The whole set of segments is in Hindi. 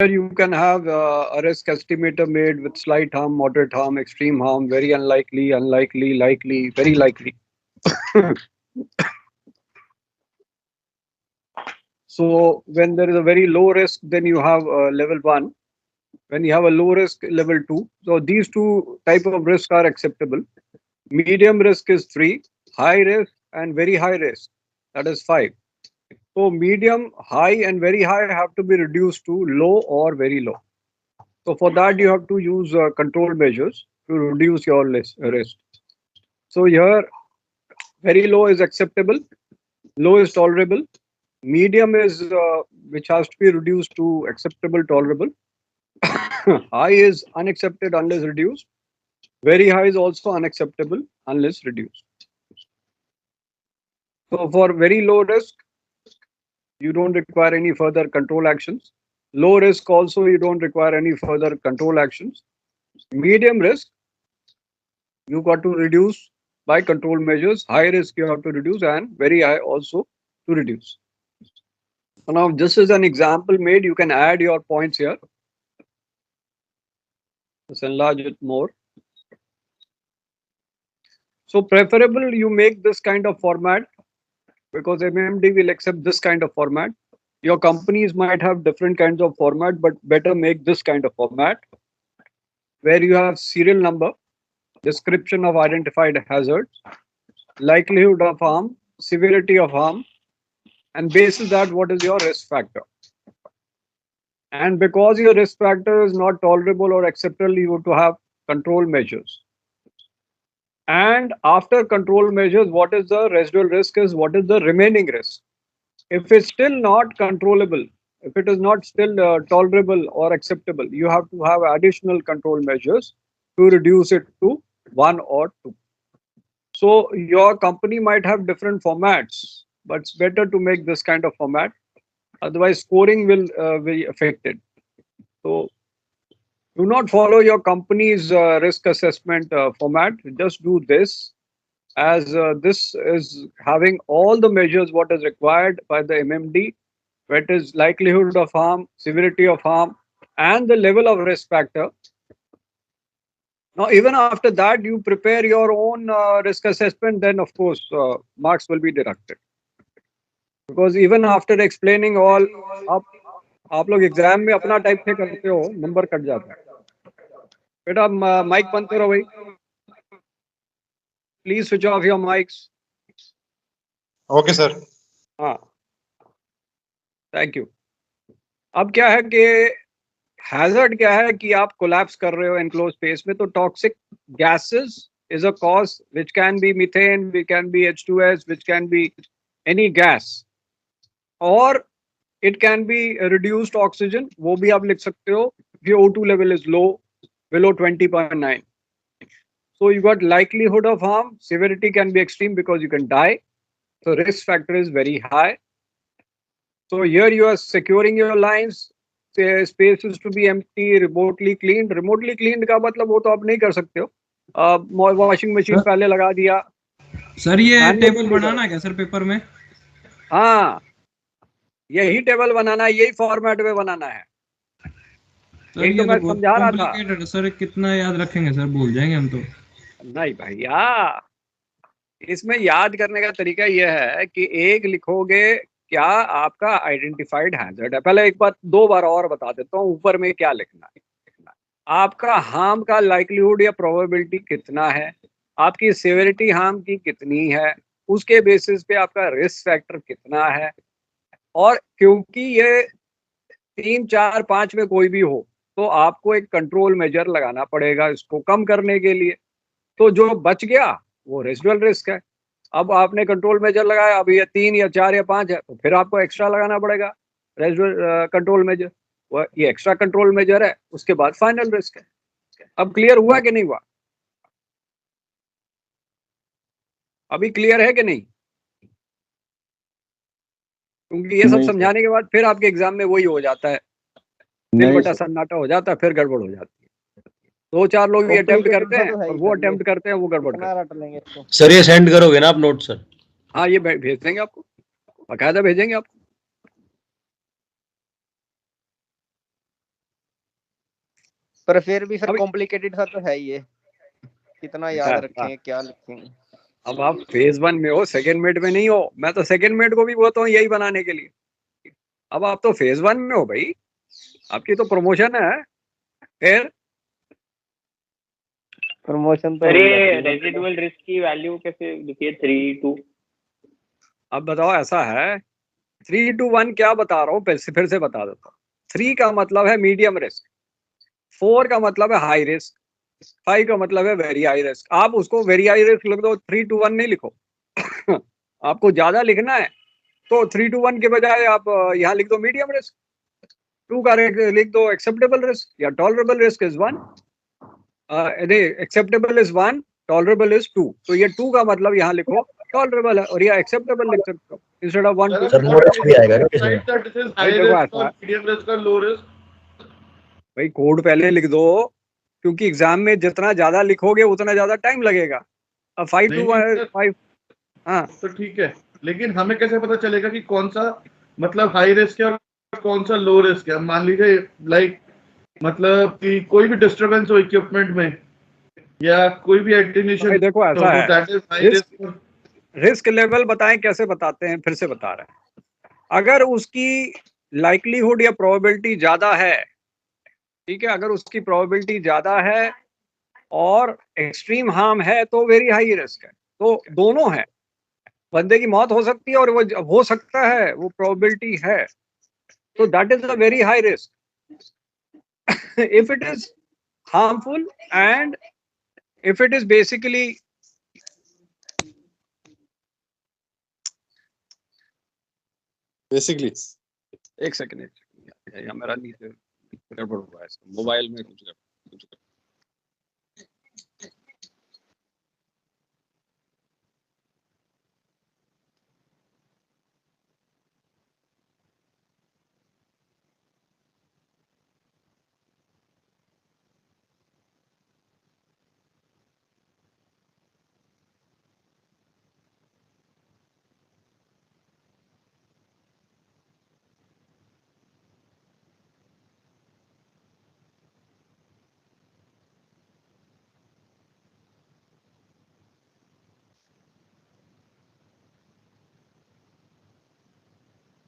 You can have a risk estimator made with slight harm, moderate harm, extreme harm, very unlikely, unlikely, likely, very likely. So when there is a very low risk, then you have level 1. When you have a low risk, level 2. So these two type of risk are acceptable. Medium risk is 3, high risk and very high risk, that is 5. So medium, high and very high have to be reduced to low or very low. So for that you have to use control measures to reduce your risk. So here very low is acceptable, low is tolerable, medium is which has to be reduced to acceptable, tolerable. High is unaccepted unless reduced. Very high is also unacceptable unless reduced. So for very low risk, you don't require any further control actions. Low risk also, you don't require any further control actions. Medium risk, you got to reduce by control measures. High risk you have to reduce, and very high also to reduce. So now this is an example made. You can add your points here. Let's enlarge it more. So preferable you make this kind of format, because MMD will accept this kind of format. Your companies might have different kinds of format, but better make this kind of format where you have serial number, description of identified hazards, likelihood of harm, severity of harm, and basis that what is your risk factor. And because your risk factor is not tolerable or acceptable, you have to have control measures. And after control measures, what is the residual risk is what is the remaining risk. If it's still not controllable, if it is not still tolerable or acceptable, you have to have additional control measures to reduce it to 1 or 2. So your company might have different formats, but it's better to make this kind of format. Otherwise, scoring will be affected. So do not follow your company's risk assessment format. Just do this, as this is having all the measures what is required by the MMD, that is likelihood of harm, severity of harm, and the level of risk factor. Now, even after that, you prepare your own risk assessment, then of course marks will be deducted. Because even after explaining all, आप लोग एग्जाम में अपना टाइप से करते हो, नंबर कट जाता है. बेटा माइक बंद करो भाई. Please switch off your mics. Okay sir. हाँ, थैंक यू. अब क्या है कि हैजर्ड क्या है कि आप कोलैप्स कर रहे हो एनक्लोज स्पेस में, तो toxic gases is a cause which can be methane, which can be H2S, which can be any gas, or it can be reduced oxygen. वो भी आप लिख सकते हो. If your O2 level is low, below 20.9. So you got likelihood of harm, severity can be extreme because you can die. So risk factor is very high. So here you are securing your lines. Space is to be empty, remotely cleaned. Remotely cleaned का मतलब वो तो आप नहीं कर सकते हो. वॉशिंग मशीन पहले लगा दिया. सर ये टेबल बनाना है क्या सर पेपर में? हाँ, यही टेबल बनाना है, यही फॉर्मेट में बनाना है. सर ये तो मैं समझा रहा था सर. कितना याद रखेंगे सर, भूल जाएंगे हम तो. नहीं भैया, इसमें याद करने का तरीका यह है कि एक लिखोगे क्या आपका आइडेंटिफाइड हैजर्ड है. पहले एक बार 2 बार और बता देता हूँ ऊपर में क्या लिखना है. आपका हार्म का लाइक्लीहुड या प्रोबेबिलिटी कितना है, आपकी सेवेरिटी हार्म की कितनी है, उसके बेसिस पे आपका रिस्क फैक्टर कितना है. और क्योंकि ये 3, 4, 5 में कोई भी हो, तो आपको एक कंट्रोल मेजर लगाना पड़ेगा इसको कम करने के लिए. तो जो बच गया वो रेसिडुअल रिस्क है. अब आपने कंट्रोल मेजर लगाया, अब ये 3 या 4 या 5 है, तो फिर आपको एक्स्ट्रा लगाना पड़ेगा रेसिडुअल कंट्रोल मेजर. ये एक्स्ट्रा कंट्रोल मेजर है, उसके बाद फाइनल रिस्क है. अब क्लियर हुआ कि नहीं हुआ? अभी क्लियर है कि नहीं? क्योंकि ये सब समझाने के बाद फिर आपके एग्जाम में वही हो जाता है, दिल बटा सन्नाटा हो जाता है, फिर गड़बड़ हो जाती है. 2-4 लोग ये अटेम्प्ट करते हैं और वो अटेम्प्ट करते हैं, वो गड़बड़ करते हैं. सर ये सेंड करोगे ना आप नोट सर? हाँ, ये भेज देंगे आपको, बाकायदा भेजेंगे आपको. पर फिर भी सर अभी- कॉम्प्लिकेटेड सा तो है ये, कितना याद रखें क्या लिखें। अब आप फेज 1 में हो, सेकंड मिड में नहीं हो। मैं तो सेकंड मिड को भी बोलता हूँ यही बनाने के लिए। अब आप तो फेज 1 में हो भाई, आपकी तो प्रमोशन है। फिर प्रमोशन तो अरे रेजिडुअल रिस्क की वैल्यू कैसे लिखिए 3-2। अब बताओ, ऐसा है 3-2-1 क्या बता रहा हूँ, फिर से बता देता हूँ। 3 का मतलब है मीडियम रिस्क, 4 का मतलब है हाई रिस्क, 5 का मतलब है वेरी हाई रिस्क। आप उसको वेरी हाई रिस्क लिख दो, 3-2-1 नहीं लिखो। आपको ज्यादा लिखना है तो 3-2-1 के बजाय आप यहाँ लिख दो मीडियम रिस्क, 2 का लिख दो एक्सेप्टेबल रिस्क या tolerable risk is 1, acceptable is 1, tolerable is 2। तो ये 2 का मतलब यहाँ लिखो टॉलरेबल है, और ये एक्सेप्टेबल लिख सकते हो instead of 1 sir no risk भी आएगा क्या इसमें? भाई कोड पहले लिख दो, क्योंकि एग्जाम में जितना ज्यादा लिखोगे उतना ज्यादा टाइम लगेगा। अब 5-2-5 हाँ तो ठीक है, लेकिन हमें कैसे पता चलेगा कि कौन सा मतलब हाई रिस्क है और कौन सा लो रिस्क है? मान लीजिए लाइक मतलब कि कोई भी डिस्टरबेंस हो इक्विपमेंट में या कोई भी एटेन्यूएशन, देखो ऐसा है, that is high risk. Risk level बताएं कैसे बताते हैं, फिर से बता रहे हैं। अगर उसकी लाइक्लीहुड या प्रोबेबिलिटी ज्यादा है, ठीक है, अगर उसकी प्रोबेबिलिटी ज्यादा है और एक्सट्रीम हार्म है तो वेरी हाई रिस्क है। तो दोनों है, बंदे की मौत हो सकती है और वो हो सकता है, वो प्रोबेबिलिटी है, तो that is a very high risk. If it is harmful and if it is basically एक सेकंड या मेरा नीचे गड़बड़ हुआ है, मोबाइल में कुछ गड़बड़।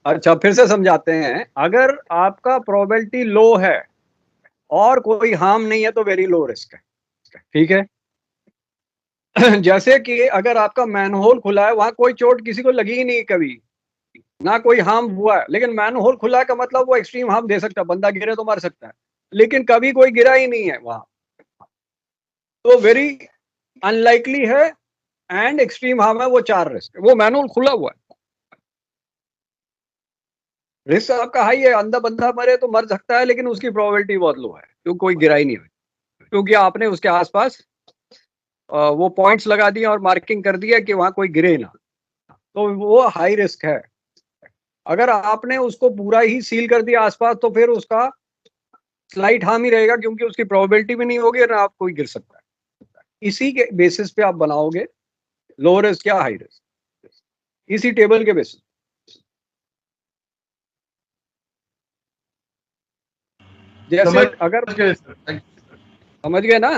अच्छा फिर से समझाते हैं। अगर आपका प्रोबेबिलिटी लो है और कोई हार्म नहीं है तो वेरी लो रिस्क है, ठीक है। जैसे कि अगर आपका मैनहोल खुला है, वहां कोई चोट किसी को लगी ही नहीं कभी, ना कोई हार्म हुआ है, लेकिन मैनहोल खुला है का मतलब वो एक्सट्रीम हार्म दे सकता है, बंदा गिरे तो मर सकता है, लेकिन कभी कोई गिरा ही नहीं है वहां, तो वेरी अनलाइकली है एंड एक्सट्रीम हार्म है, वो 4 रिस्क है। वो मैनहोल खुला हुआ है, रिस्क आपका हाई है, अंधा बंदा मरे तो मर सकता है, लेकिन उसकी प्रोबेबिलिटी बहुत लो है क्योंकि कोई गिरा ही नहीं है, क्योंकि आपने उसके आसपास वो पॉइंट्स लगा दिए और मार्किंग कर दिया कि वहां कोई गिरे ना, तो वो हाई रिस्क है। अगर आपने उसको पूरा ही सील कर दिया आसपास तो फिर उसका स्लाइट हार्म ही रहेगा, क्योंकि उसकी प्रोबेबिलिटी भी नहीं होगी ना आप कोई गिर सकता है। इसी के बेसिस पे आप बनाओगे लो रिस्क या हाई रिस्क, इसी टेबल के बेसिस। जैसे अगर समझ गए ना,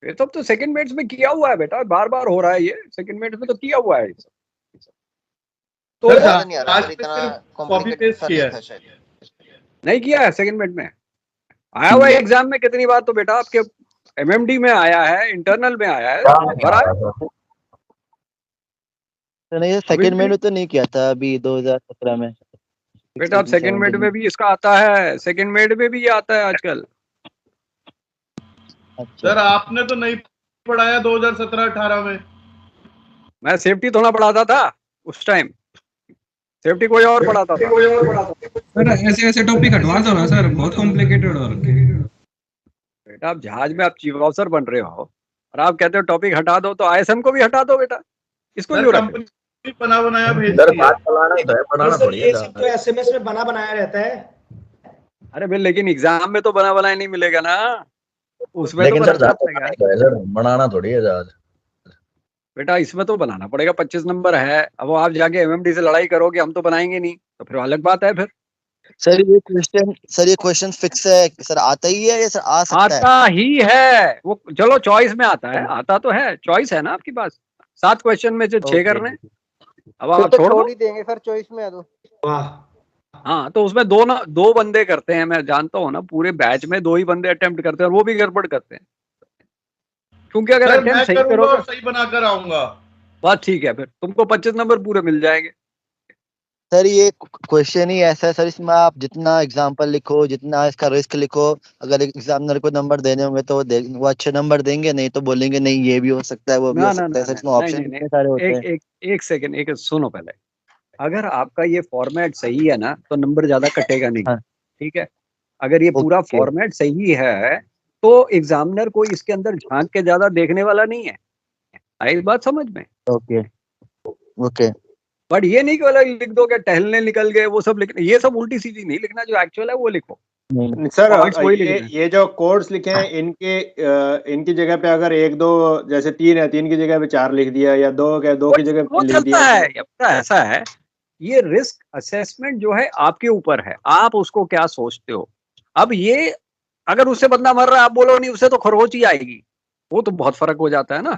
ये तो सेकंड मेट्स में किया हुआ है बेटा, बार बार हो रहा है ये, सेकंड मेट्स में तो किया हुआ है। तो कॉपी पेस्ट किया है, नहीं किया है सेकंड मेट में, आया हुआ है एग्जाम में कितनी बार, तो बेटा आपके एमएमडी में आया है, इंटरनल में आया है, नहीं सेकंड में तो नहीं किया था अभी 2017 में बेटा। अब सेकंड मेड में भी इसका आता है, सेकंड मेड में भी ये आता है आजकल। सर आपने तो नहीं पढ़ाया 2017-18 में। मैं सेफ्टी थोड़ा पढ़ाता था उस टाइम, सेफ्टी कोई और पढ़ाता था। सर ऐसे ऐसे टॉपिक हटवा दो ना सर, बहुत कॉम्प्लिकेटेड हो रखे हैं। बेटा आप जहाज में आप चीफ ऑफिसर बन रहे हो और आप कहते हो टॉपिक हटा दो, तो आईएसएम को भी हटा दो बेटा, इसको क्यों रखें? बना बनाया भेज सर बात चलाना ही तो है, बनाना थोड़ी है। ये सब तो एसएमएस में बना बनाया रहता है। अरे भाई लेकिन एग्जाम में तो बना बनाया नहीं मिलेगा ना, उसमें लेकिन तो सर सर बनाना थोड़ी है जहाज बेटा, इसमें तो बनाना पड़ेगा, 25 नंबर है। अब आप जाके एमएमडी से लड़ाई करोगे, हम तो बनाएंगे नहीं, तो फिर अलग बात है। फिर सर ये क्वेश्चन फिक्स है सर, आता ही है या सर आ सकता है? आता ही है वो, चलो चॉइस में आता है, आता तो है, चॉइस है ना आपके पास, 7 क्वेश्चन में से 6 करने, अब आप छोड़ दो। ही देंगे सर चॉइस में है तो। वाह, हाँ तो उसमें दो बंदे करते हैं, मैं जानता हूँ ना, पूरे बैच में 2 ही बंदे अटेम्प्ट करते हैं और वो भी गड़बड़ करते हैं, क्योंकि अगर सर मैं अटेम्प्ट सही करूंगा करोगे और सही बनाकर आऊंगा। बात ठीक है, फिर तुमको 25 नंबर पूरे मिल जाएंगे। सर ये क्वेश्चन ही ऐसा है सर, इसमें आप जितना एग्जांपल लिखो, जितना इसका रिस्क लिखो, अगर एग्जामिनर को नंबर देने होंगे तो वो अच्छे नंबर देंगे, नहीं तो बोलेंगे नहीं ये भी हो सकता है वो भी ना हो ना सकता ना है। सर ना इसमें नहीं ऑप्शन नहीं कितने सारे होते नहीं, हैं। एक सेकंड, एक सुनो पहले, अगर आपका ये फॉर्मेट सही है ना तो नंबर ज्यादा कटेगा नहीं, हाँ। ठीक है। अगर ये पूरा ओके फॉर्मेट सही है तो एग्जामिनर को इसके अंदर झांक के ज्यादा देखने वाला नहीं है, आई बात समझ में। ओके ओके बट ये नहीं कि वाला लिख दो, क्या टहलने निकल गए वो सब लिखना, ये सब उल्टी सीधी नहीं लिखना, जो एक्चुअल है वो लिखो। सर Points वही लिखने हैं। ये जो कोड्स लिखे हैं इनकी जगह पे अगर 1 2 जैसे 3 है, 3 की जगह पे 4 लिख दिया, या 2 की जगह वो पे लिख चलता दिया है, ये पता है, ऐसा है, ये रिस्क असेसमेंट जो है आपके ऊपर है, आप उसको क्या सोचते हो। अब ये अगर उससे बंदा मर रहा है, आप बोलो नहीं उससे तो खरोच ही आएगी, वो तो बहुत फर्क हो जाता है ना।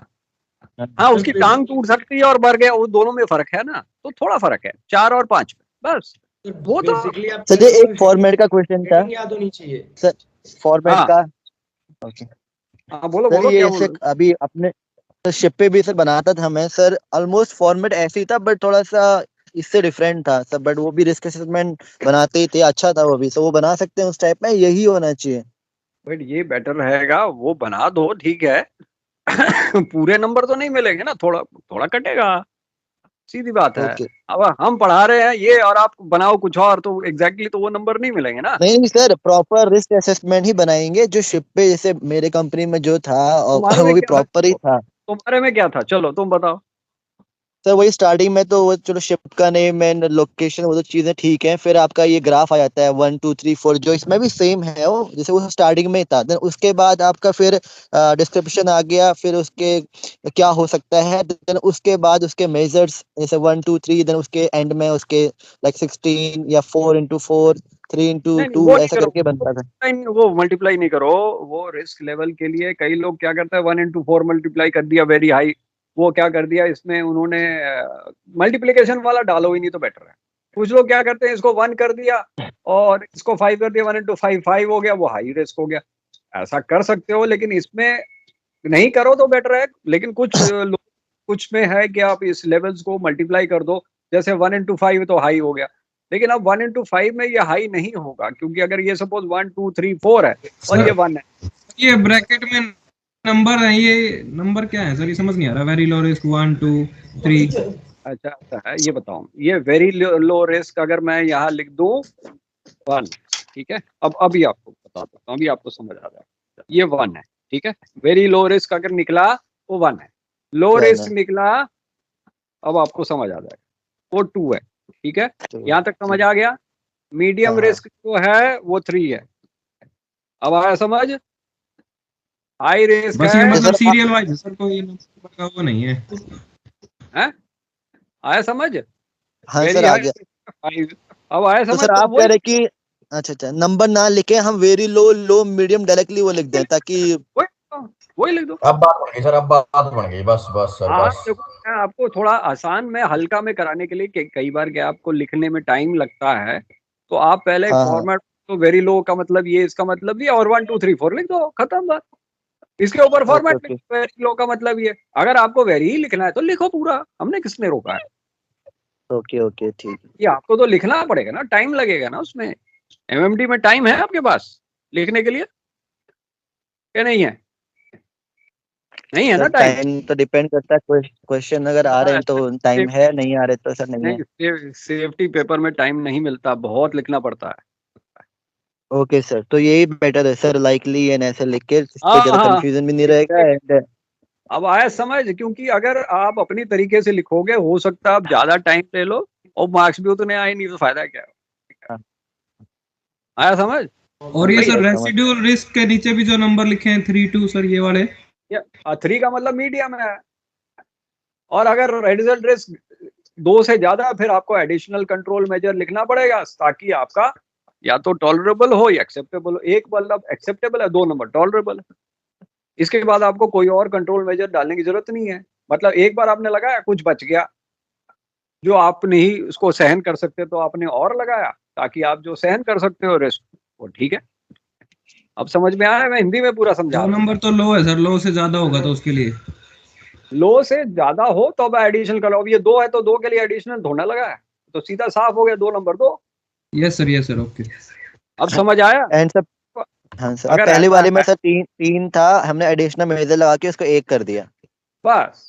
हाँ उसकी टांग टूट सकती है और मर गया, वो दोनों में फर्क है ना, तो थोड़ा फर्क है 4 और 5 में बस। वो तो बेसिकली आप सर ये एक फॉर्मेट का क्वेश्चन था याद होनी चाहिए सर, फॉर्मेट हाँ। का। ओके हाँ बोलो सर, बोलो ये क्या ऐसे बोल अभी अपने शिप पे भी सर बनाता था मैं सर, ऑलमोस्ट फॉर्मेट ऐसे ही था बट थोड़ा सा इससे डिफरेंट था सर, बट वो भी रिस्क असेसमेंट बनाते ही थे, अच्छा था वो भी, तो वो बना सकते हैं उस टाइप में, यही होना चाहिए। बट ये बेटर रहेगा, वो बना दो ठीक है। पूरे नंबर तो नहीं मिलेंगे ना, थोड़ा थोड़ा कटेगा, सीधी बात है। ओके अब हम पढ़ा रहे हैं ये और आप बनाओ कुछ और, तो एग्जैक्टली तो वो नंबर नहीं मिलेंगे ना। नहीं सर, प्रॉपर रिस्क असेसमेंट ही बनाएंगे, जो शिप पे जैसे मेरे कंपनी में जो था तुम्हारे और में वो भी क्या था, प्रॉपर ही था तुम्हारे में क्या था, चलो तुम बताओ। सर। वही स्टार्टिंग में तो वो चलो शिप का नेम एंड लोकेशन वो तो चीजें ठीक है, फिर आपका ये ग्राफ आ जाता है 1 2 3 4, जो इसमें भी सेम है वो, जैसे वो स्टार्टिंग में ही था। देन उसके बाद आपका फिर डिस्क्रिप्शन आ गया, फिर उसके क्या हो सकता है, देन उसके बाद उसके मेजर्स जैसे 1 2 3, देन उसके एंड में उसके लाइक 16 या 4x4 3x2 नहीं वो नहीं ऐसा करो, करके बनता था। वो मल्टीप्लाई नहीं करो, वो रिस्क लेवल के लिए कई लोग क्या करते हैं 1 into 4 मल्टीप्लाई कर दिया वेरी हाई, वो क्या कर दिया इसमें उन्होंने मल्टीप्लीकेशन वाला डालो ही नहीं तो बेटर है। कुछ लोग क्या करते हैं इसको 1 कर दिया और इसको 5 कर दिया, 1 into 5 5 हो गया, वो हाई रिस्क हो गया। ऐसा कर सकते हो लेकिन इसमें नहीं करो तो बेटर है। लेकिन कुछ में है कि आप इस लेवल्स को मल्टीप्लाई कर दो, जैसे 1 into 5 तो हाई हो गया, लेकिन अब 1 into 5 में ये हाई नहीं होगा, क्योंकि अगर ये सपोज 1 2 3 4 है और ये 1 है, ये ब्रैकेट में नंबर है, ये नंबर क्या है सर, ये समझ नहीं आ रहा। Very low risk 1 2 3। अच्छा अच्छा है, ये बताओ, ये वेरी लो रिस्क अगर मैं यहाँ लिख दूं 1, ठीक है, अब अभी आपको बता देता हूँ, अभी आपको समझ आ जाएगा, ये 1 है, ठीक है। वेरी लो रिस्क अगर निकला वो 1 है, लो रिस्क निकला अब आपको समझ आ जाएगा वो 2 है, ठीक है। यहाँ तक समझ आ गया। मीडियम रिस्क जो है वो 3 है, अब आया समझ। हाई रिस्क बस ये है, मतलब सीरियल वाइज है सर, कोई नंबर का वो नहीं है, हैं? आया समझ। हाँ वेरी सर आ हाई, गया। अब आया तो समझ। सर तो आप कह रहे कि अच्छा अच्छा नंबर ना लिखे हम वेरी लो लो मीडियम डायरेक्टली वो लिख दें, ताकि वही लिख दो। अब बात बन गई सर, अब बात बन गई, बस बस सर हाँ बस। देखो, मैं आपको थोड़ा आसान में हल्का में कराने के लिए कई बार क्या आपको लिखने में टाइम लगता है, तो आप पहले हाँ फॉर्मेट तो वेरी लो का मतलब ये, इसका मतलब ये, और 1 2 3 4 लिख दो, खत्म बात। इसके ऊपर okay format okay very low का मतलब ये। अगर आपको वेरी ही लिखना है तो लिखो पूरा, हमने किसने रोका है। ओके ओके ठीक है। ये आपको तो लिखना पड़ेगा ना, टाइम लगेगा ना उसमें। एमएमडी में टाइम है आपके पास लिखने के लिए या नहीं है? नहीं है ना टाइम। टाइम तो डिपेंड करता है, क्वेश्चन अगर आ रहे हैं तो टाइम है, नहीं आ रहे तो सर नहीं है। नहीं, सेफ्टी पेपर में टाइम नहीं मिलता, बहुत लिखना पड़ता है। ओके सर, तो यही बेटर है सर, लाइकली एंड ऐसे लिख के, इससे हाँ ज्यादा हाँ, कंफ्यूजन भी नहीं रहेगा एंड अब आया समझ। क्योंकि अगर आप अपनी तरीके से लिखोगे हो सकता है आप ज्यादा टाइम ले लो और मार्क्स भी उतने आए नहीं, तो फायदा क्या है। आया समझ। और ये सर रेसिडुअल रिस्क के नीचे भी जो नंबर लिखे हैं 3 2 सर, ये वाले 3 का मतलब मीडियम है, और अगर रेडियल रिस्क 2 से ज्यादा फिर आपको एडिशनल कंट्रोल मेजर लिखना पड़ेगा, ताकि आपका या तो टॉलरेबल हो या एक्सेप्टेबल हो। एक मतलब एक्सेप्टेबल है, 2 नंबर टॉलरेबल है। इसके बाद आपको कोई और कंट्रोल मेजर डालने की जरूरत नहीं है। मतलब एक बार आपने लगाया, कुछ बच गया जो आप नहीं उसको सहन कर सकते तो आपने और लगाया, ताकि आप जो सहन कर सकते हो रिस्क वो ठीक है। अब समझ में आया? मैं हिंदी में पूरा समझा। 2 नंबर तो लो है सर, लो से ज्यादा होगा तो उसके लिए लो से ज्यादा हो तो अब एडिशनल करो। अब ये 2 है तो 2 के लिए एडिशनल धोना लगा है, तो सीधा साफ हो गया 2 नंबर 2। Yes sir okay. अब समझ आया? एंड सर हाँ सर, अब अगर पहले ऐसा वाले में है- सर 3 था, हमने एडिशनल मेजर लगा के उसको 1 कर दिया। बस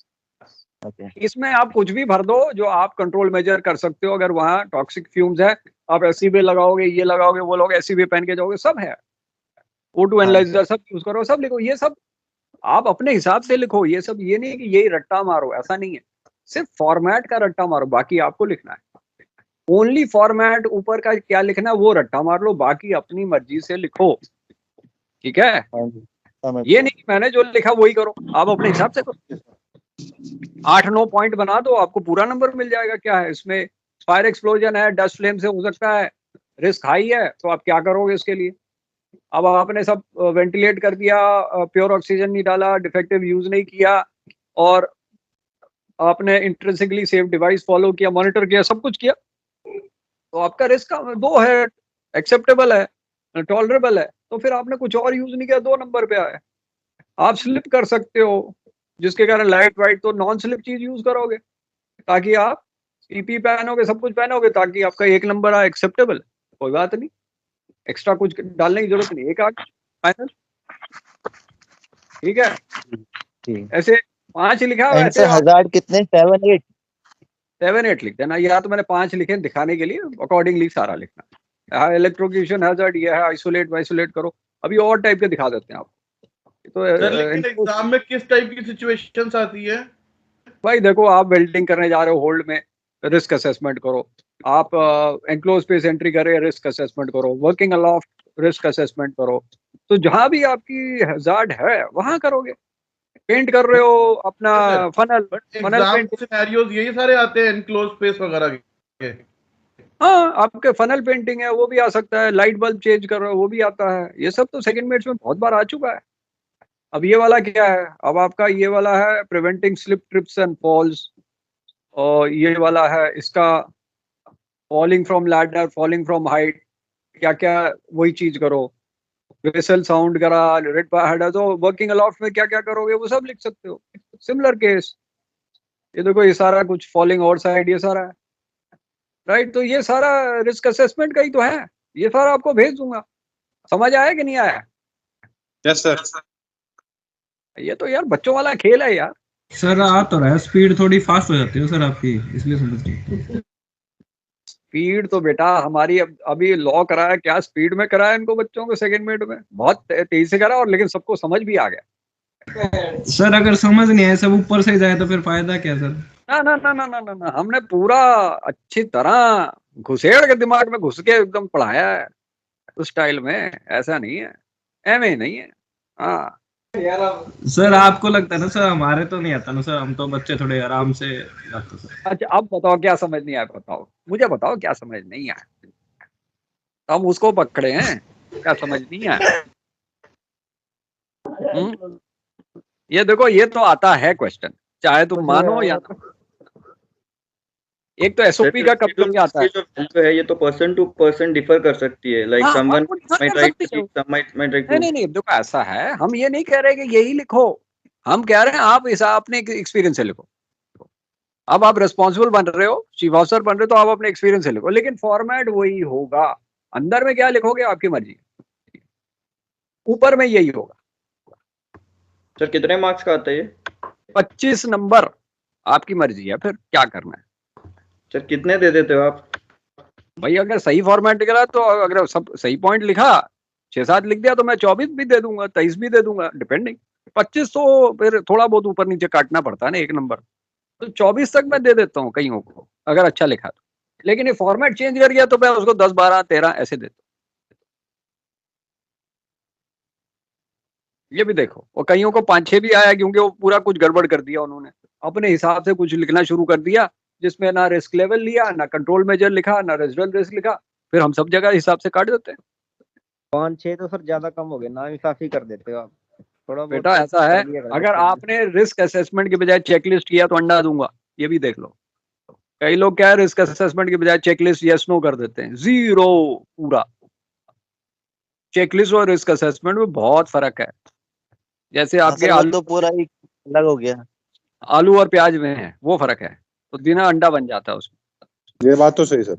ओके इसमें आप कुछ भी भर दो जो आप कंट्रोल मेजर कर सकते हो। अगर वहाँ टॉक्सिक फ्यूम्स है, आप एससीबी लगाओगे, ये लगाओगे, वो लोग एससीबी पहन के जाओगे, सब है। O2 एनालाइजर सब यूज करो, सब लिखो। ये सब आप अपने हिसाब से लिखो। ये सब ये नहीं कि यही रट्टा मारो, ऐसा नहीं है। सिर्फ फॉर्मेट का रट्टा मारो, बाकी आपको लिखना है। ओनली फॉर्मेट ऊपर का क्या लिखना है वो रट्टा मार लो, बाकी अपनी मर्जी से लिखो। ठीक है? हाँ जी समझ ये नहीं कि मैंने जो लिखा वही करो, आप अपने हिसाब से करो। 8-9 पॉइंट बना दो, आपको पूरा नंबर मिल जाएगा। क्या है इसमें? फायर एक्सप्लोजन है, डस्ट फ्लेम से हो सकता है, रिस्क हाई है, तो आप क्या करोगे इसके लिए? अब आपने सब वेंटिलेट कर दिया, प्योर ऑक्सीजन नहीं डाला, डिफेक्टिव यूज नहीं किया, और आपने इंट्रिंसिकली सेफ डिवाइस फॉलो किया, मॉनिटर किया, सब कुछ किया, तो आपका रिस्क 2 है, एक्सेप्टेबल है, टॉलरेबल है। तो फिर आपने कुछ और यूज नहीं किया, 2 नंबर पे आए। आप स्लिप कर सकते हो, जिसके कारण लाइट वाइट, तो नॉन स्लिप चीज यूज करोगे, ताकि आप पीपी पहनोगे, सब कुछ पहनोगे, ताकि आपका 1 नंबर आए, एक्सेप्टेबल। कोई बात नहीं, एक्स्ट्रा कुछ डालने की जरूरत नहीं, 1 आ फाइनल। ठीक है? ठीक। ऐसे 5 लिखा हुआ है, एंड ऐसे सर हजार्ड कितने? 7 8? 7-8 लिख देना। या तो मैंने 5 लिखे दिखाने के लिए, अकॉर्डिंगली सारा लिखना। इलेक्ट्रोक्यूशन हैजार्ड ये है, आइसोलेट करो। अभी और टाइप के दिखा देते हैं आपको। तो सर लेकिन एग्जाम में किस टाइप की सिचुएशंस आती है? भाई देखो, आप वेल्डिंग करने जा रहे हो, होल्ड में, रिस्क असेसमेंट करो। आप एनक्लोज स्पेस एंट्री कर रहे हैं, रिस्क असेसमेंट करो। वर्किंग अलॉफ्ट, रिस्क असेसमेंट करो। तो जहां भी आपकी हैजार्ड है वहां करोगे। पेंट कर रहे हो अपना फनल एग्जाम पेंट, सिनेरियोज यही सारे आते हैं, एनक्लोज स्पेस वगैरह के। हाँ आपके फनल पेंटिंग है वो भी आ सकता है, लाइट बल्ब चेंज कर रहे हो वो भी आता है। ये सब तो सेकंड मेट्स में बहुत बार आ चुका है। अब ये वाला क्या है? अब आपका ये वाला है preventing slip trips and falls, और ये वाला है इसका falling from ladder, falling from height, क्या क्या वही चीज करो। वेसल साउंड करा, रेड हेड है, तो वर्किंग अलॉफ्ट में क्या क्या करोगे वो सब लिख सकते हो। सिमिलर केस, ये देखो, ये सारा कुछ फॉलिंग आउट साइड, ये सारा है, राइट? तो ये सारा रिस्क असेसमेंट का ही तो है। ये सारा आपको भेज दूंगा। समझ आया कि नहीं आया? Yes sir. ये तो यार बच्चों वाला खेल है यार। सर आ तो रहा है, स्पीड थोड़ी फास्ट हो जाती है सर आपकी, इसलिए समझ नहीं। स्पीड तो बेटा हमारी अभी लॉ कराया, क्या स्पीड में कराया इनको बच्चों को? सेकंड मिनट में बहुत तेजी से करा, और लेकिन सबको समझ भी आ गया। सर अगर समझ नहीं आए, सब ऊपर से जाए तो फिर फायदा क्या सर? ना ना ना ना ना ना ना, हमने पूरा अच्छी तरह घुसेड़ के दिमाग में घुस के एकदम पढ़ाया है उस स्टाइल में। ऐसा नहीं है, एम नहीं है। हाँ सर आपको लगता है ना सर, हमारे तो नहीं आता ना सर, हम तो बच्चे थोड़े आराम से जाते सर। अच्छा, अब बताओ क्या समझ नहीं आया? बताओ मुझे, बताओ क्या समझ नहीं आया? हम उसको पकड़े हैं, क्या समझ नहीं आया? ये देखो, ये तो आता है क्वेश्चन, चाहे तुम मानो या ना। एक तो एसओपी का कब कब आता है, जो है ये तो पर्सन टू पर्सन डिफर कर सकती है, like someone might write some might write. नहीं देखो, ऐसा है, हम ये नहीं कह रहे कि यही लिखो। हम कह रहे हैं आप इसा अपने एक्सपीरियंस से लिखो। अब आप रिस्पॉन्सिबल बन रहे हो, चीफ ऑफिसर बन रहे हो, तो आप अपने एक्सपीरियंस से लिखो, लेकिन फॉर्मेट वही होगा। अंदर में क्या लिखोगे आपकी मर्जी, ऊपर में यही होगा। सर कितने मार्क्स का आता है ये? 25 नंबर, आपकी मर्जी है फिर क्या करना है। सर कितने दे देते हो आप? भाई अगर सही फॉर्मेट निकला तो, अगर सब सही पॉइंट लिखा, 6-7 लिख दिया, तो मैं 24 भी दे दूंगा, 23 भी दे दूंगा, डिपेंडिंग। 25 तो फिर थोड़ा बहुत ऊपर नीचे काटना पड़ता है ना 1 नंबर, तो 24 तक मैं दे देता हूँ कईयों को, अगर अच्छा लिखा तो। लेकिन ये फॉर्मेट चेंज कर गया तो मैं उसको 10, 12, 13 ऐसे देता हूँ। ये भी देखो, और कईयों को 5-6 भी आया, क्योंकि वो पूरा कुछ गड़बड़ कर दिया उन्होंने, अपने हिसाब से कुछ लिखना शुरू कर दिया, जिसमें ना रिस्क लेवल लिया, ना कंट्रोल मेजर लिखा, ना रेजिडुअल रिस्क लिखा, फिर हम सब जगह हिसाब से काट देते हैं। 5-6 तो सर ज्यादा कम हो गया, ना इंसाफी कर देते हो आप थोड़ा बहुत। बेटा ऐसा है, अगर आपने रिस्क असेसमेंट के बजाय चेकलिस्ट किया तो अंडा दूंगा, ये भी देख लो। कई लोग क्या है, रिस्क असेसमेंट के बजाय चेकलिस्ट यस नो कर देते हैं, जीरो पूरा। चेकलिस्ट और रिस्क असेसमेंट में बहुत फर्क है। जैसे आपके आलू तो पूरा ही अलग हो गया, आलू और प्याज में है वो फर्क है, तो बिना अंडा बन जाता है उसमें। ये बात तो सही सर।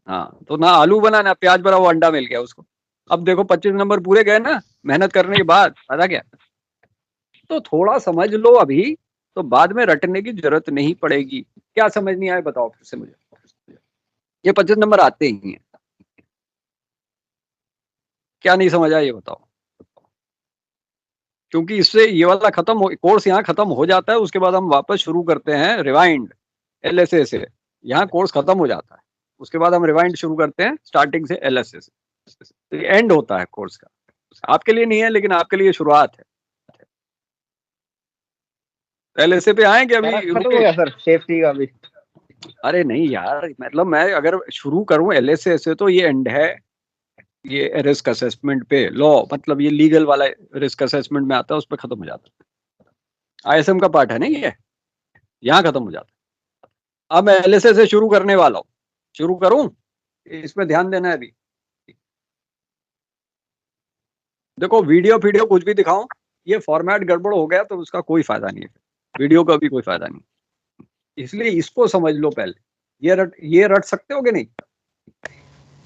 हाँ, तो ना आलू बना ना प्याज बना, वो अंडा मिल गया उसको। अब देखो 25 नंबर पूरे गए ना मेहनत करने के बाद, फायदा क्या? तो थोड़ा समझ लो अभी, तो बाद में रटने की जरूरत नहीं पड़ेगी। क्या समझ नहीं आए बताओ फिर से मुझे। ये 25 नंबर आते ही हैं, क्या नहीं समझ आया ये बताओ। क्योंकि इससे ये वाला कोर्स यहाँ खत्म हो जाता है, उसके बाद हम वापस शुरू करते हैं रिवाइंड LSA से। यहाँ कोर्स खत्म हो जाता है, उसके बाद हम रिवाइंड शुरू करते हैं स्टार्टिंग से LSA से। तो ये एंड होता है कोर्स का, आपके लिए नहीं है लेकिन आपके लिए शुरुआत है। LSA पे आएंगे अभी, खत्म हो गया सर सेफ्टी का भी? अरे नहीं यार, मतलब मैं अगर शुरू करूं LSA से तो ये एंड है। ये रिस्क असेसमेंट पे लॉ, मतलब ये लीगल वाला रिस्क असेसमेंट में आता है, उस पर खत्म हो जाता है। ISM का पार्ट है नहीं ये, यहाँ खत्म हो जाता है। अब मैं LSA से शुरू करने वाला हूँ, शुरू करूं? इसमें ध्यान देना है अभी। देखो वीडियो कुछ भी दिखाऊं, ये फॉर्मेट गड़बड़ हो गया तो उसका कोई फायदा नहीं है, वीडियो का भी कोई फायदा नहीं। इसलिए इसको समझ लो पहले। ये रट सकते हो कि नहीं?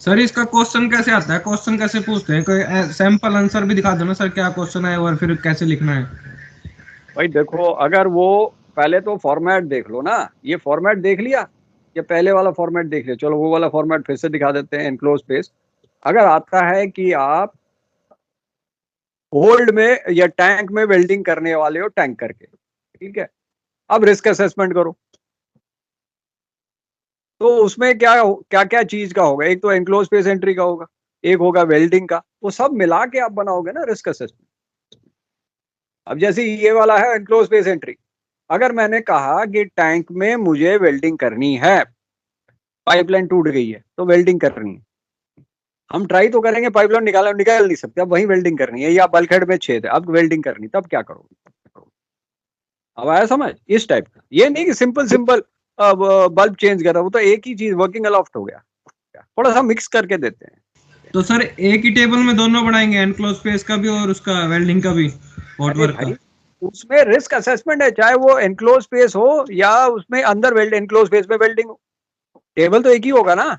सर इसका क्वेश्चन कैसे आता है, क्वेश्चन कैसे पूछते हैं? कोई सैंपल आंसर भी दिखा दो ना सर, क्या क्वेश्चन है और फिर कैसे लिखना है। भाई देखो, अगर वो पहले तो फॉर्मेट देख लो ना, ये फॉर्मेट देख लिया, ये पहले वाला फॉर्मेट देख लिया, चलो वो वाला फॉर्मेट फिर से दिखा देते हैं, एनक्लोज स्पेस। अगर आता है कि आप होल्ड में या टैंक में वेल्डिंग करने वाले हो, टैंक करके, ठीक है। अब रिस्क असेसमेंट करो, तो उसमें क्या क्या चीज का होगा? एक तो एनक्लोज स्पेस एंट्री का होगा, एक होगा वेल्डिंग का, वो सब मिला के आप बनाओगे ना रिस्क असेसमेंट। अब जैसे ये वाला है एनक्लोज स्पेस एंट्री, अगर मैंने कहा कि टैंक में मुझे वेल्डिंग करनी है, पाइपलाइन टूट गई है तो वेल्डिंग करनी है, हम ट्राई तो करेंगे, पाइपलाइन निकाल नहीं सकते, अब वही वेल्डिंग करनी है, या बल्क हेड में छेद है अब वेल्डिंग करनी, तब क्या करोगे? अब आया समझ? इस टाइप का, ये नहीं कि सिंपल बल्ब चेंज करा, वो तो एक ही चीज वर्किंग अलोफ्ट हो गया, थोड़ा सा मिक्स करके देते हैं। तो सर एक ही टेबल में दोनों बनाएंगे, एनक्लोज स्पेस का भी और उसका वेल्डिंग का भी, हॉट वर्क का? उसमें रिस्क असेसमेंट है, चाहे वो एनक्लोज स्पेस हो या उसमें अंदर एनक्लोज स्पेस में वेल्डिंग हो, टेबल तो एक ही होगा ना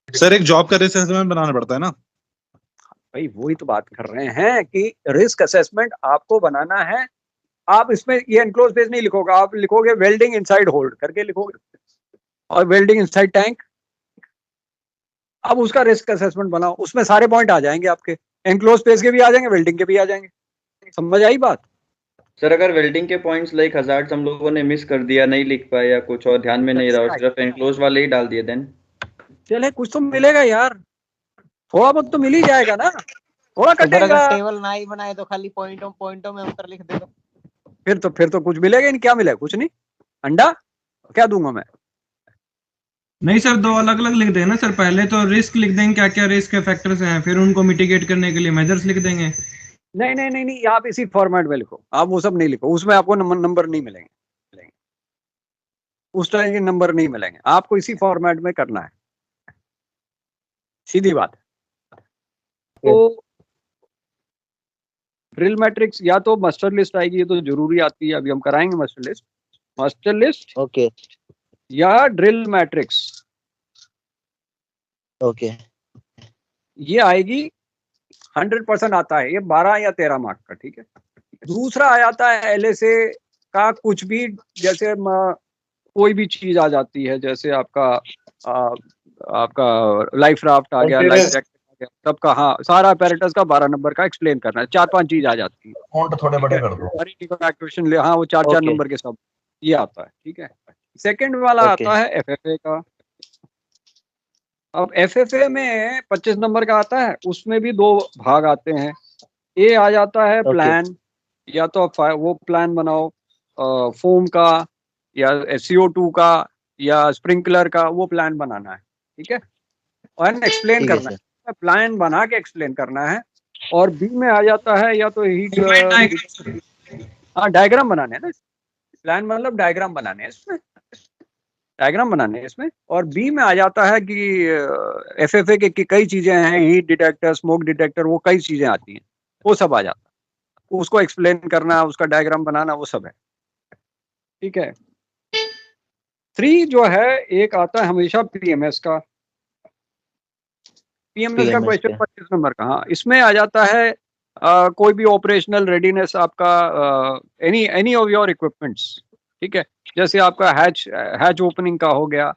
सर। एक जॉब का रिस्क असेसमेंट बनाना पड़ता है ना भाई, वही तो बात कर रहे हैं कि रिस्क असेसमेंट आपको बनाना है। आप इसमें ये एनक्लोज स्पेस नहीं लिखोगे, आप लिखोगे वेल्डिंग इनसाइड होल्ड करके लिखोगे, और वेल्डिंग इनसाइड टैंक। अब उसका रिस्क असेसमेंट बनाओ, उसमें सारे पॉइंट आ जाएंगे आपके, एनक्लोज स्पेस के भी आ जाएंगे, वेल्डिंग के भी आ जाएंगे। समझ आई बात? सर अगर वेल्डिंग के पॉइंट्स लाइक हजार्ड्स हम लोगों ने मिस कर दिया, नहीं लिख पाए या कुछ और ध्यान में नहीं रहा और सिर्फ एनक्लोज वाले ही डाल दिए, देन चले कुछ तो मिलेगा यार, थोड़ा बहुत तो मिल ही जाएगा ना, थोड़ा कटेगा। अगर टेबल ना ही बनाए तो खाली पॉइंटों में अंतर लिख दे दो, फिर तो कुछ मिलेगा नहीं। क्या मिलेगा? कुछ नहीं, अंडा क्या दूंगा मैं? नहीं सर, दो अलग अलग लिख देंगे ना सर, पहले तो रिस्क लिख देंगे क्या क्या रिस्क के फैक्टर्स हैं, फिर उनको मिटिगेट करने के लिए मेजर्स लिख देंगे। नहीं, आप इसी फॉर्मेट में लिखो, आप वो सब नहीं लिखो, उसमें आपको नंबर नहीं मिलेंगे, उस तरह के नंबर नहीं मिलेंगे आपको, इसी फॉर्मेट में करना है, सीधी बात है। तो ड्रिल मैट्रिक्स या तो मास्टर लिस्ट आएगी, ये तो जरूरी आती है, अभी हम कराएंगे मास्टर लिस्ट ओके, या ड्रिल मैट्रिक्स, ओके, ये आएगी 100% आता है, ये 12 या 13 मार्क का, ठीक है। दूसरा आ जाता है LSA का कुछ भी, जैसे कोई भी चीज आ जाती है, जैसे आपका लाइफ राफ्ट आ गया, लाइफ जैकेट आ गया, सबका, हाँ सारा अपैरेटस का 12 नंबर का एक्सप्लेन करना है, 4-5 चीज आ जाती है। फॉन्ट थोड़े बड़े कर दो, हाँ वो 4-4 नंबर के सब ये आता है, ठीक है। सेकंड वाला आता है FFA का। अब FFA में 25 नंबर का आता है, उसमें भी 2 भाग आते हैं। ए आ जाता है प्लान, या तो वो प्लान बनाओ फोम का या CO2 का या स्प्रिंकलर का, वो प्लान बनाना है, ठीक है, और एक्सप्लेन ठीक है करना सर। है, प्लान बना के एक्सप्लेन करना है। और बी में आ जाता है या तो हीट, हाँ डायग्राम बनाने हैं ना, प्लान मतलब डायग्राम बनाने हैं इसमें, डायग्राम बनाने हैं इसमें। और बी में आ जाता है कि एफएफए की कई चीजें हैं, हीट डिटेक्टर, स्मोक डिटेक्टर, वो कई चीजें आती हैं, वो सब आ जाता है, उसको एक्सप्लेन करना, उसका डायग्राम बनाना, वो सब है। ठीक है, 3 जो है, एक आता है हमेशा पीएमएस का, पीएमएस का PMS क्वेश्चन का 25 नंबर का। हाँ, इसमें आ जाता है कोई भी ऑपरेशनल रेडीनेस आपका, एनी ऑफ योर इक्विपमेंट्स। ठीक है, जैसे आपका हैच ओपनिंग का हो गया,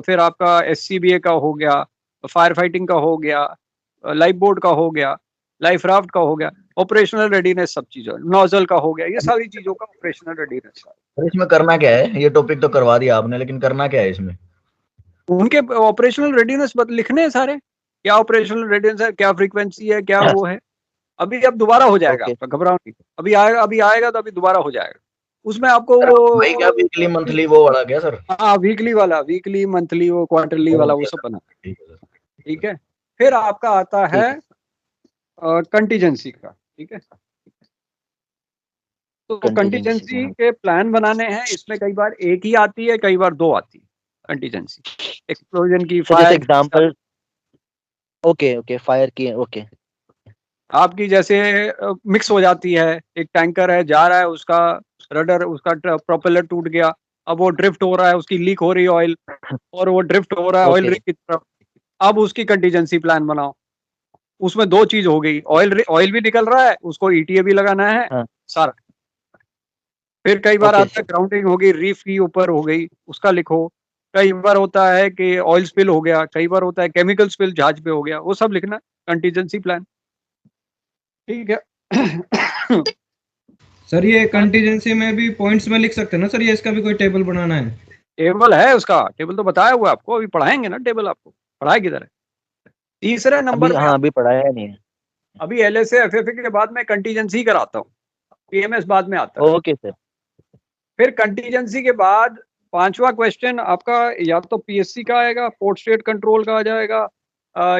फिर आपका एससीबीए का हो गया, फायर फाइटिंग का हो गया, लाइफ बोर्ड का हो गया, लाइफ राफ्ट का हो गया, ऑपरेशनल रेडीनेस सब चीजों, नोजल का हो गया, ये सारी चीजों का ऑपरेशनल रेडीनेस। सर इसमें करना क्या है? ये टॉपिक तो करवा दिया आपने, लेकिन करना क्या है इसमें? उनके ऑपरेशनल रेडीनेस लिखने हैं सारे, क्या ऑपरेशनल रेडीनेस है, क्या फ्रीक्वेंसी है, क्या वो है। अभी अब दोबारा हो जाएगा ओके। आपका, घबराओ नहीं, अभी आएगा तो अभी दोबारा हो जाएगा। उसमें आपको सर वही क्या, वीकली मंथली वो वाला क्या सर? हाँ, वीकली वाला, वीकली मंथली, वो क्वार्टरली वाला, वो ओके सब सर, बना। ठीक है सर। ठीक है, फिर आपका आता है कंटीजेंसी का। ठीक है, तो कंटीजेंसी कंटीजेंसी के प्लान बनाने हैं, इसमें कई बार एक ही आती है, कई बार 2 आती है कंटीजेंसी, एक्सप्लोजन की, जैसे fire, example. Okay okay, fire की। ओके आपकी जैसे मिक्स हो जाती है, एक टैंकर है जा रहा है, उसका रडर, उसका प्रोपेलर टूट गया, अब वो ड्रिफ्ट हो रहा है, उसकी लीक हो रही है ऑयल, और वो ड्रिफ्ट हो रहा है ऑयल ओके रिग की तरफ। अब उसकी कंटीजेंसी प्लान बनाओ, उसमें 2 चीज हो गई, ऑयल भी निकल रहा है, उसको ईटीए भी लगाना है, हाँ। सारा। फिर कई बार ओके आता है ग्राउंडिंग हो गई, रीफ की ऊपर हो गई, उसका लिखो। कई बार होता है कि ऑयल स्पिल हो गया, कई बार होता है केमिकल स्पिल जहाज पे हो गया, वो सब लिखना कंटीजेंसी प्लान। ठीक है। सर ये कंटीजेंसी में भी पॉइंट्स में लिख सकते हैं ना सर, ये इसका भी कोई टेबल बनाना है? टेबल है उसका, टेबल तो बताया हुआ है आपको, अभी पढ़ाएंगे ना टेबल आपको, पढ़ाए किधर है? तीसरे नंबर अभी, में हाँ अभी पढ़ाया नहीं है। अभी एलएसए एफएफए के बाद में कंटीजेंसी कराता हूँ, पीएमएस बाद में आता है। Okay sir. फिर कंटीजेंसी के बाद 5वां क्वेश्चन आपका या तो पीएससी का आएगा, पोर्ट स्टेट कंट्रोल का आ जाएगा,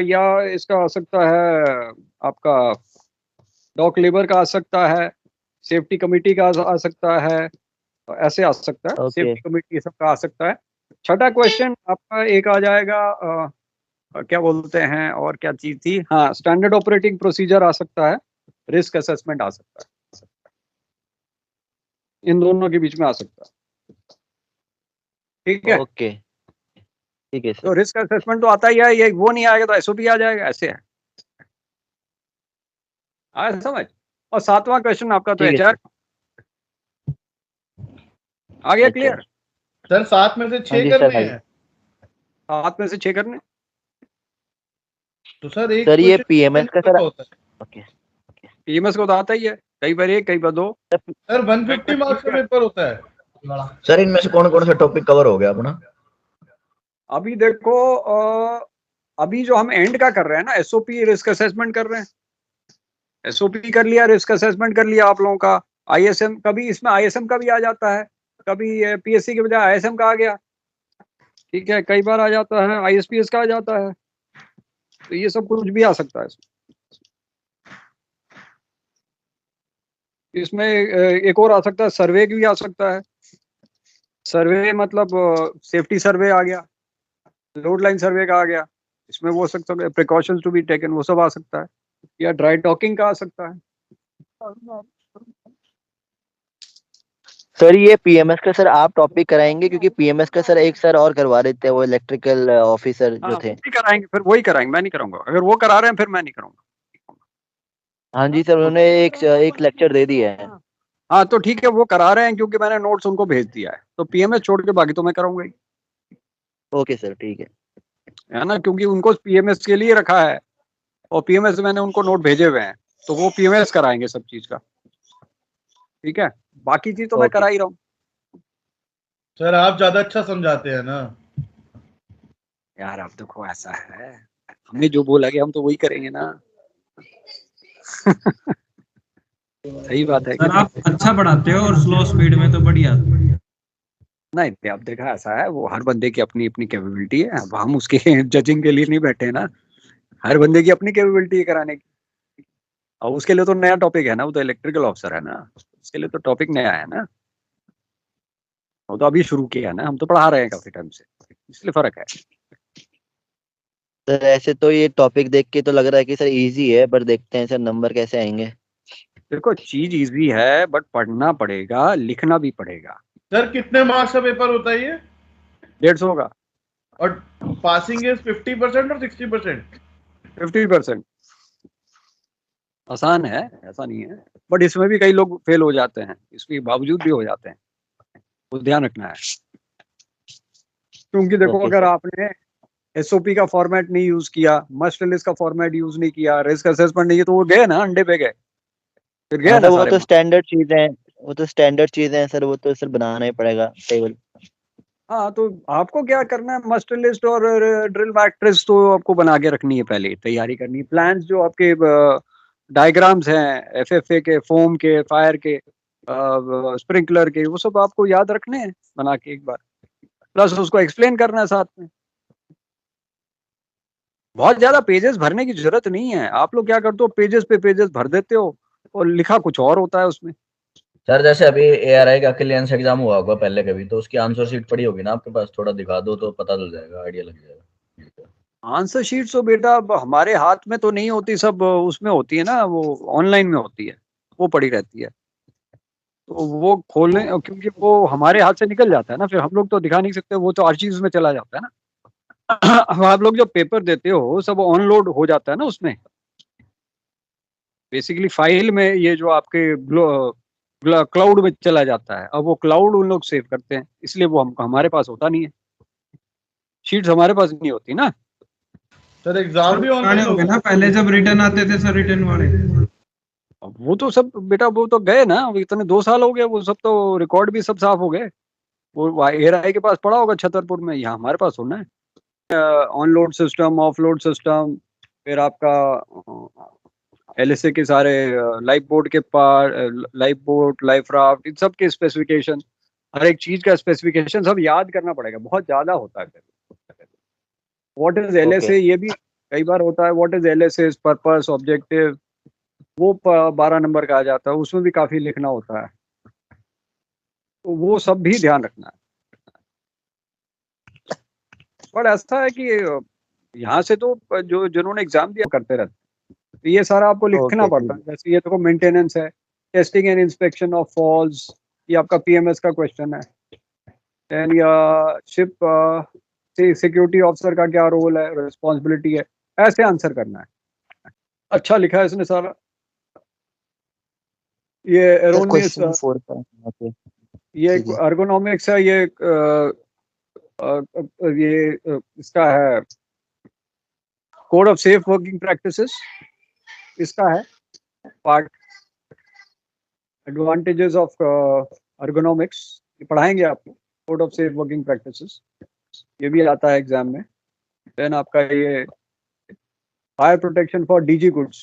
या इसका आ सकता है आपका डॉक लेबर का आ सकता है, सेफ्टी कमेटी का आ सकता है, ऐसे आ सकता है, ओके सेफ्टी कमेटी सबका आ सकता है। छठा क्वेश्चन आपका एक आ जाएगा, क्या बोलते हैं, और क्या चीज थी, हाँ स्टैंडर्ड ऑपरेटिंग प्रोसीजर आ सकता है, रिस्क असेसमेंट आ सकता है, इन दोनों के बीच में आ सकता है। ठीक है, ओके ठीक है तो सर। रिस्क असेसमेंट तो आता ही है, ये वो नहीं आएगा तो एसओपी आ जाएगा, ऐसे है। आया समझ? और 7वां क्वेश्चन आपका तो ठीक है एचआर सर। आ गया, अच्छा। क्लियर? सर 7 में से हाँ 6 जी सर, करने हाँ जी। हैं, 7 में से 6 करने। तो सर एक सर ये क्वेश्चन पीएमएस का सर। होता है। ओके पीएमएस को तो आता ही है, कई बार 1 कई बार 2। सर 150 मार्क्स का पेपर होता है। सर इनमें से कौन कौन सा टॉपिक कवर हो गया अपना? अभी देखो, अभी जो हम एंड का कर रहे हैं ना, एसओपी रिस्क असेसमेंट कर रहे हैं, एसओपी कर लिया, रिस्क असेसमेंट कर लिया आप लोगों का, आईएसएम, कभी इसमें आईएसएम का भी आ जाता है, कभी पीएससी के बजाय आईएसएम का आ गया। ठीक है, कई बार आ जाता है आईएसपीएस का आ जाता है, तो ये सब कुछ भी आ सकता है इसमें। एक और आ सकता है, सर्वे भी आ सकता है। सर्वे मतलब सेफ्टी सर्वे आ गया, लोड लाइन सर्वे का आ गया, इसमें वो सकता है, प्रिकॉशंस टू बी टेकन, वो सब आ सकता है, या ड्राई डॉकिंग का आ सकता है। सर ये पीएमएस का सर आप टॉपिक कराएंगे, क्योंकि पीएमएस का सर एक सर और करवा रहे थे, वो इलेक्ट्रिकल ऑफिसर जो थे। वही कराएंगे, फिर वही कराएंगे, मैं नहीं कराऊंगा। अगर वो करा रहे हैं फिर मैं नहीं करूंगा। हाँ जी सर, उन्होंने एक लेक्चर दे दिया है। हाँ तो ठीक है, वो करा रहे हैं क्योंकि मैंने नोट्स उनको भेज दिया है, तो पीएमएस छोड़ के बाकी तो मैं कराऊंगा ही, ओके सर ठीक है ना, क्योंकि उनको पीएमएस के लिए रखा है, और पीएमएस मैंने उनको नोट भेजे हुए हैं, तो वो पीएमएस कराएंगे सब चीज का। ठीक है, बाकी चीज तो मैं करा ही रहा हूँ। सर आप ज्यादा अच्छा समझाते हैं ना यार। अब देखो ऐसा है, हमने जो बोला कि हम तो वही करेंगे ना। सही बात है। सर आप अच्छा पढ़ाते हो और स्लो स्पीड में तो बढ़िया। नहीं नहीं, अब देखा ऐसा है, वो हर बंदे की अपनी अपनी कैपेबिलिटी है। अब हम उसके जजिंग के लिए नहीं बैठे ना। हर बंदे की अपनी कैपेबिलिटी है कराने की। और उसके लिए तो नया टॉपिक है ना, वो तो इलेक्ट्रिकल ऑफिसर है ना, उसके लिए तो टॉपिक नया है ना। वो तो अभी शुरू किया है ना, हम तो पढ़ा रहे हैं काफी टाइम से, इसलिए फर्क है। सर ऐसे तो ये टॉपिक देख के तो लग रहा है कि सर इजी है, पर देखते हैं सर नंबर कैसे आएंगे। देखो चीज इजी है, बट पढ़ना पड़ेगा, लिखना भी पड़ेगा। सर कितने मार्क्स का पेपर होता है ये? 150 का। और पासिंग इज 50% और 60%? 50%। आसान है, ऐसा नहीं है, बट इसमें भी कई लोग फेल हो जाते हैं, इसके बावजूद भी हो जाते हैं, वो ध्यान रखना है। क्योंकि देखो ओके अगर सर। आपने एसओपी का फॉर्मेट नहीं यूज किया, मस्ट लिस्ट का फॉर्मेट यूज नहीं किया, रिस्क असेसमेंट नहीं है, तो वो गए ना, अंडे पे गए, फिर गए हाँ ना तो वो सारे तो marks। स्टैंडर्ड चीजें हैं, वो तो स्टैंडर्ड चीजें हैं सर, वो तो सर बनाना ही पड़ेगा टेबल। हाँ तो आपको क्या करना है, मस्ट लिस्ट और ड्रिल मैट्रिक्स तो आपको बना के रखनी है, पहले तैयारी करनी है। प्लान्स जो आपके डायग्राम्स हैं एफएफए के, फोम के, फायर के, स्प्रिंकलर के, वो सब आपको याद रखने हैं बना के एक बार, प्लस उसको एक्सप्लेन करना है साथ में। बहुत ज्यादा पेजेस भरने की जरूरत नहीं है। आप लोग क्या करते हो, पेजेस पे पेजेस भर देते हो और लिखा कुछ और होता है उसमें। सर जैसे अभी ARI का क्लियरेंस एग्जाम हुआ होगा पहले कभी, तो उसकी आंसर शीट पड़ी होगी ना आपके पास, थोड़ा दिखा दो तो पता चल जाएगा, आइडिया लग जाएगा। आंसर शीट तो बेटा अब हमारे हाथ में तो नहीं होती, सब उसमें होती है ना, वो ऑनलाइन में होती है, वो पड़ी रहती है। तो वो खोलने, क्योंकि वो हमारे हाथ से निकल जाता है ना, फिर हम लोग तो दिखा नहीं सकते, वो तो आर्चीव्स में चला जाता है ना। अब आप लोग जो पेपर देते हो सब ऑनलोड हो जाता है ना उसमें, बेसिकली फाइल में ये जो आपके क्लाउड में चला जाता है। अब वो क्लाउड उन लोग सेव करते हैं, इसलिए वो हम हमारे पास होता नहीं है, शीट्स हमारे पास नहीं होती ना। सर एग्जाम भी पुराने ऑनलाइन हो गए होगा? ना, पहले जब रिटर्न आते थे सर, रिटर्न वाले। अब वो तो सब बेटा, वो तो गए ना, अब इतने 2 साल हो गए, वो सब तो रिकॉर्ड भी सब साफ हो गए। वो एआरआई के पास पड़ा होगा छतरपुर में, यहाँ हमारे पास होना है। ऑनलोड सिस्टम, ऑफलोड सिस्टम, फिर आपका एलएसए के सारे लाइफ बोर्ड के पार, लाइफ बोर्ड, लाइफ राफ्ट, इन सब के स्पेसिफिकेशन, हर एक चीज का स्पेसिफिकेशन सब याद करना पड़ेगा, बहुत ज्यादा होता है। व्हाट इज ओके एलएसए, ये भी कई बार होता है, what is LSA, purpose, objective, वो 12 नंबर का आ जाता है, उसमें भी काफी लिखना होता है, तो वो सब भी ध्यान रखना है। पर ऐसा है कि यहाँ से तो जो जिन्होंने एग्जाम दिया करते रहते हैं, तो ये सारा आपको लिखना ओके पड़ता है। ठीक है। जैसे ये देखो मेंटेनेंस है, testing and inspection of falls, ये आपका पीएमएस का क्वेश्चन है। देन या शिप सिक्योरिटी ऑफिसर का क्या रोल है, रिस्पॉन्सिबिलिटी है, ऐसे आंसर करना है। अच्छा लिखा है इसने सारा। ये सर एरोनियस, क्वेश्चन 4 का ओके ये ठीक है। अर्गोनॉमिक्स है, ये इसका है code of safe working practices, इसका है पार्ट। एडवांटेजेस ऑफ अर्गोनॉमिक्स ये पढ़ाएंगे आपको, code of safe working practices, ये भी आता है एग्जाम में। देन आपका ये fire protection for DG goods,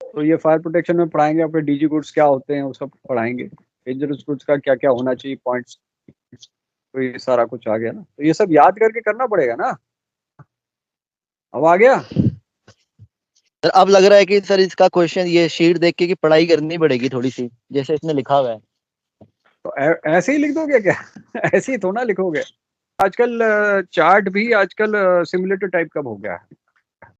तो ये फायर प्रोटेक्शन में पढ़ाएंगे आपके, डीजी गुड्स क्या होते हैं वो सब पढ़ाएंगे, डेंजरस गुड्स का क्या क्या होना चाहिए पॉइंट्स, तो ये सारा कुछ आ गया ना, तो ये सब याद करके करना पड़ेगा ना। अब आ गया। सर अब लग रहा है कि सर इसका क्वेश्चन ये शीट देख के कि पढ़ाई करनी पड़ेगी थोड़ी सी, जैसे इसने लिखा हुआ है। तो ऐसे ही लिख दोगे क्या? ऐसे ही थोड़ा लिखोगे। आजकल चार्ट भी आजकल सिमुलेटर टाइप का हो गया है।